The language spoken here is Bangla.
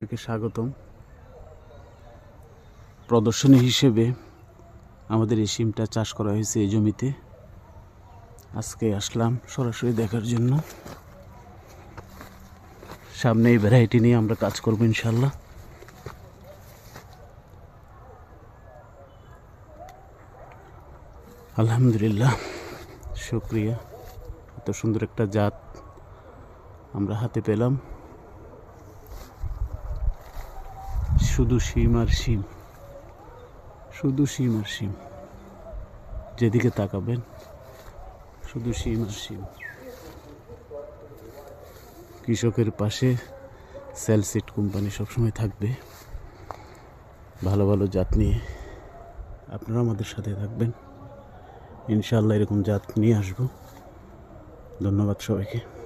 স্বাগতম। প্রদর্শনী হিসেবে আমাদের এই সিমটা চাষ করা হয়েছে এই জমিতে। আজকে আসলাম সরাসরি দেখার জন্য। সামনে এই ভ্যারাইটি নিয়ে আমরা কাজ করবো ইনশাল্লাহ। আলহামদুলিল্লাহ, শুকরিয়া। এত সুন্দর একটা জাত আমরা হাতে পেলাম। শুধু শিম আর শিম, শুধু শিম আর শিম। যেদিকে তাকাবেন শুধু শিম আর শিম। কৃষকের পাশে সেলসিড কোম্পানি সবসময় থাকবে। ভালো ভালো জাত নিয়ে আপনারা আমাদের সাথে থাকবেন ইনশাআল্লাহ। এরকম জাত নিয়ে আসবো। ধন্যবাদ সবাইকে।